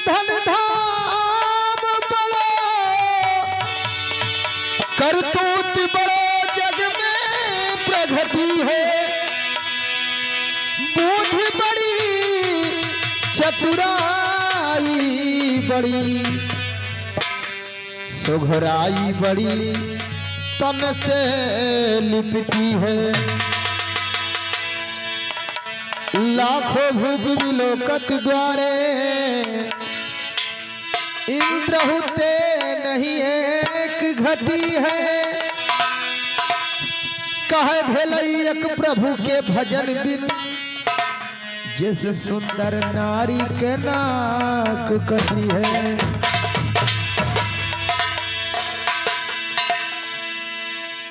धन धाम बड़ो करतूत बड़ो जग में प्रगति है। बुद्धि बड़ी चतुराई बड़ी सुघराई बड़ी तन से लिपटी है। लाखों भूप विलोकत द्वारे इंद्र होते नहीं एक घटी है। कहे भेलैयक प्रभु के भजन बिन जिस सुंदर नारी के नाक कटी है।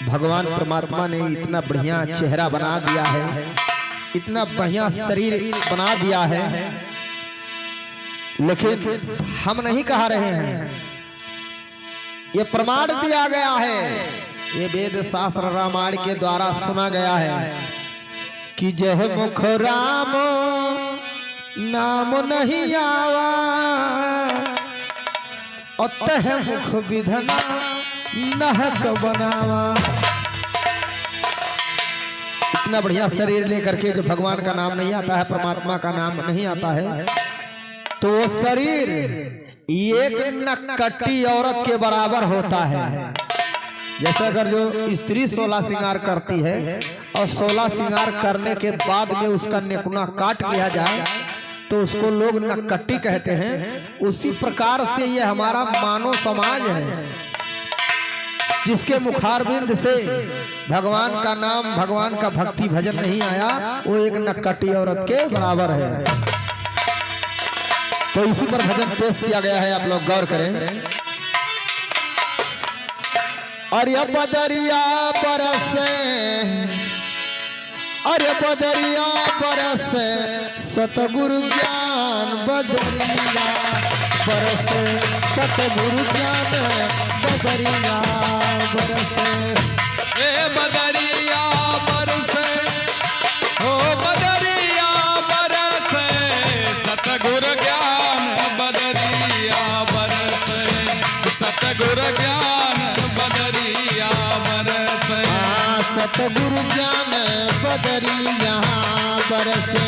भगवान परमात्मा ने इतना बढ़िया चेहरा बना दिया है, इतना बढ़िया शरीर बना दिया है, लेकिन हम नहीं कह रहे हैं। ये प्रमाण दिया गया है, ये वेद शास्त्र रामायण के द्वारा सुना गया है कि जह मुख राम नाम नहीं आवा अतः मुख विधना नहक बनावा। इतना बढ़िया शरीर लेकर के जो भगवान का नाम नहीं आता है, परमात्मा का नाम नहीं आता है, तो वो शरीर एक नक्कटी औरत के बराबर होता है। जैसे अगर जो स्त्री 16 श्रृंगार करती है और 16 श्रृंगार करने के बाद में उसका नेकुना काट लिया जाए तो उसको लोग नक्कटी कहते हैं। उसी प्रकार से ये हमारा मानव समाज है जिसके मुखारबिंद से भगवान का नाम, भगवान का भक्ति भजन नहीं आया, वो एक नक्कटी औरत के बराबर है। तो इसी पर भजन पेश किया गया है, आप लोग गौर करें। अरे बदरिया बरसे, अरे बदरिया बरसे सतगुरु ज्ञान बदरिया बरसे सतगुरु ज्ञान बदरिया बरसे। ए बदरिया बरसे ओ बदरिया बरसे सतगुरु ज्ञान बदरिया बरसे सतगुरु ज्ञान बदरिया बरसे। सतगुरु ज्ञान बदरिया बरसे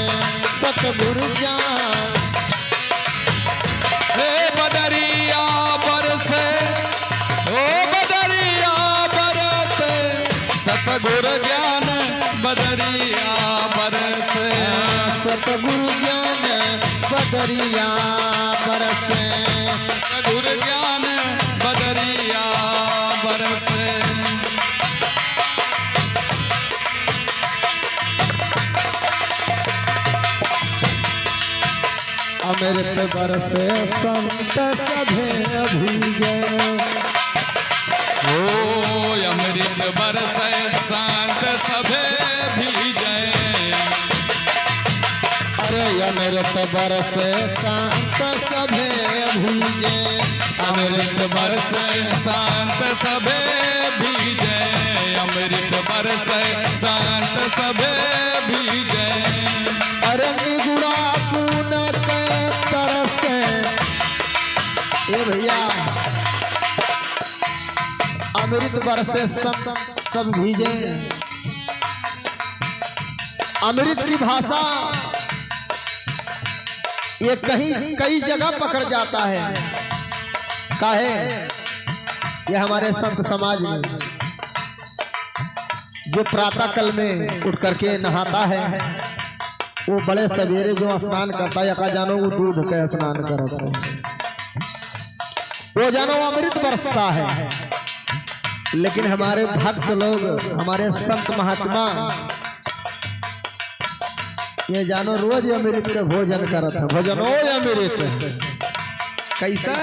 सतगुरु ज्ञान। हे बदरिया बरसे ओ बदरिया बरसे सतगुरु ज्ञान बदरिया बरसे सतगुरु ज्ञान बदरिया बरसे सतगुरु ज्ञान बदरिया बरसे। अमृत बरसे संत सभे भीजे। ओ अमृत बरसे संत सभे भीजे। अरे अमृत बरसे संत सभे भीजे। अमृत बरसे संत सभे भीजे। अमृत बरसे संत सभे भीजे। अरे निगुड़ा पून के तरसे। ए भैया अमृत बरसे संत सब भीजे। अमृत की भाषा ये कहीं कई जगह पकड़ जाता है। काहे ये हमारे संत समाज में जो प्रातः काल में उठ करके नहाता है, वो बड़े सवेरे जो स्नान करता है, या जानो वो दूध का स्नान करता है, वो जानो अमृत बरसता है। लेकिन हमारे भक्त लोग, हमारे संत महात्मा ये जानो रोज अमृत का भोजन करता है। भोजन ओ अमृत कैसा,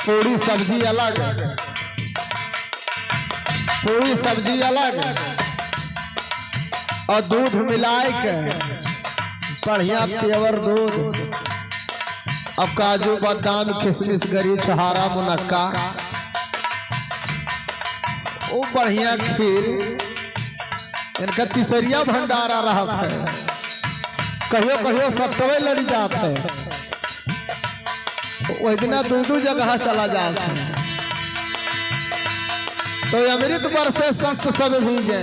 पूरी सब्जी अलग, पूरी सब्जी अलग और दूध मिलाए के बढ़िया प्योर दूध, अब काजू बादाम किशमिश गरी छहारा मुनक्का, वो बढ़िया खीर, इनका तीसरिया भंडारा रहा है। कहियो कहियो सटवे लड़ी जात है, वही दिना दू जगह चला जात है। तो अमृत बरसे संत सब भीजे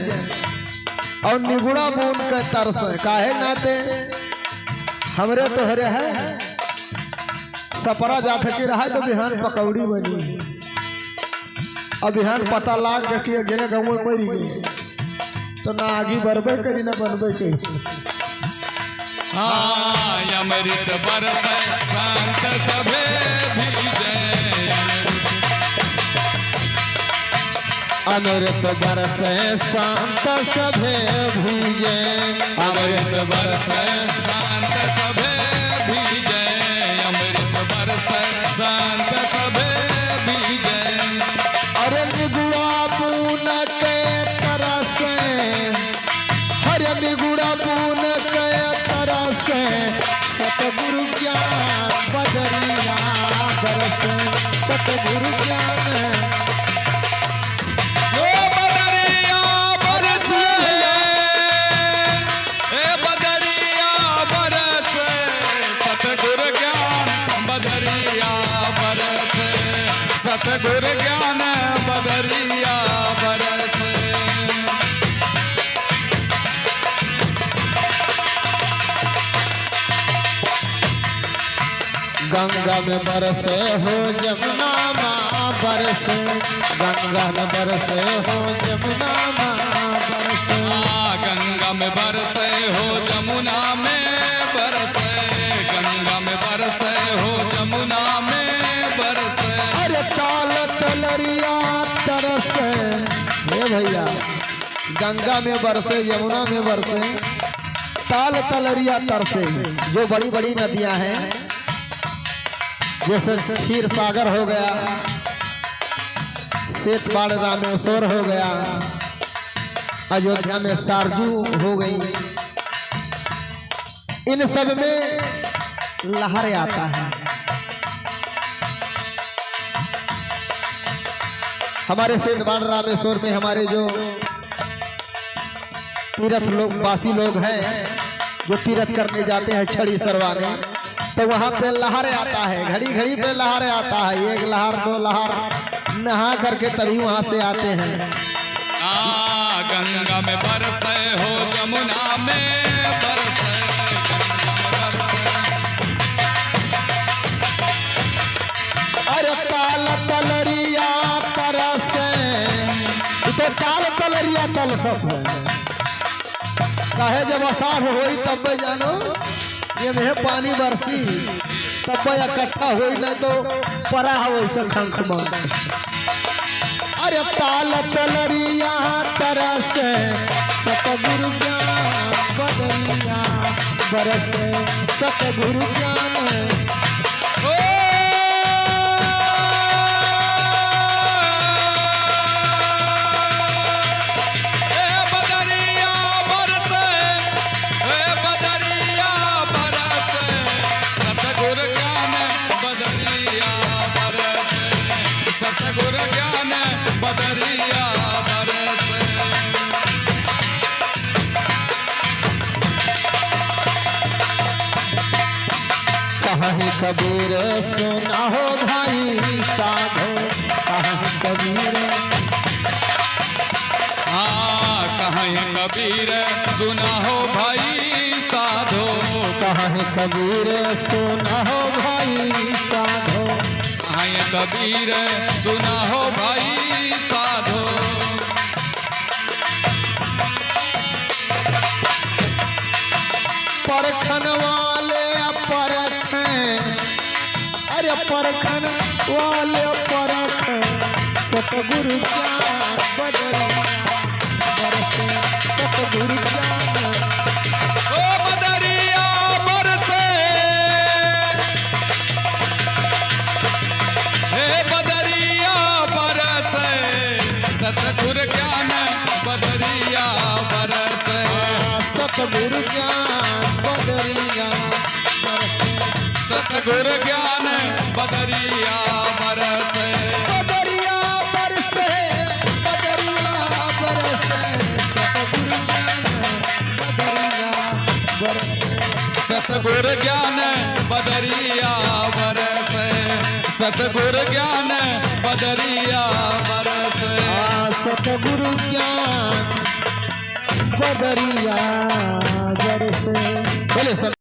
और निगुड़ा बूंद के तरस, काहे नाते हमरे तोहरे है सपरा जात की रहा तो बिहान पकौड़ी बनी, अब बिहान पता लाग के गिने गाँव में मरी गई तो ना आगे बढ़बे करी ना बनबे करी। हाँ अमृत बरसे संत सभे भीजे, अमृत बरसे संत सभे भीजे, अमृत बरसे संत सभे भीजे, अमृत बरसे संत सभे भीजे। अरे निगुड़ा पून के तरस, हरे निगुड़ा पून के तरस, सतगुरु ज्ञान बदरिया बरसे, सतगुरु ज्ञान बदरिया बरसे, बदरिया बरसे, सतगुरु ज्ञान बदरिया बरसे, सतगुरु ज्ञान बदरिया बरसे। गंगा में बरसे हो जमुना माँ बरसे, गंगा में बरसे हो जमुना माँ बरसे, गंगा में बरसे हो जमुना में बरसे, गंगा में बरसे हो जमुना में बरसे। अरे ताल तलरिया तरसे, हे भैया गंगा में बरसे यमुना में बरसे, ताल तलरिया तरसे। जो बड़ी बड़ी नदियां हैं जैसे क्षीर सागर हो गया, सेतबाड़ रामेश्वर हो गया, अयोध्या में सारजू हो गई, इन सब में लहर आता है। हमारे सेतबाड़ रामेश्वर में हमारे जो तीर्थ लोग वासी लोग हैं जो तीर्थ करने जाते हैं छड़ी सरवाने, तो वहाँ पे लहर आता है, घड़ी घड़ी पे लहर आता है, एक लहर दो लहर नहा करके तभी वहाँ से आते हैं। गंगा में बरसे हो जमुना में बरसे, गंगा में बरसे। अरे ताल तलरिया तरसे, तो ताल तलरिया तल सब है, कहे जब अषाढ़ होई तब जानो ये में पानी बरसी तब इकट्ठा हुई, नहीं तो परा वैसे खंख में। अरे ताल तलरिया तरसे, सतगुरु ज्ञान बदरिया बरसे, सतगुरु ज्ञान सतगुरु ज्ञान बदरिया बरसे। कहीं कबीर सुना हो भाई साधो, कहीं कबीर, हाँ कहीं कबीर सुना हो भाई साधो, कहीं कबीर सुना हो भाई साधो, कहीं कबीर सुना हो भाई साधो। परखन वाले परखें, अरे परखन वाले परखें, सतगुरु ज्ञान बदरिया बरसे, सतगुरु ज्ञान ओ बदरिया बरसे, हे बदरिया बरसे, सतगुरु ज्ञान बदरिया बरसे, सतगुरु ज्ञान बदरिया बरसे, सतगुरु ज्ञान बदरिया बरसे। बदरिया बरसे, बदरिया बरसे, सतगुरु ज्ञान बदरिया बरसे, सतगुर ज्ञान बदरिया बरसे, सतगुर ज्ञान बदरिया बरसे। सतगुरु ज्ञान बदरिया बरसे। बोले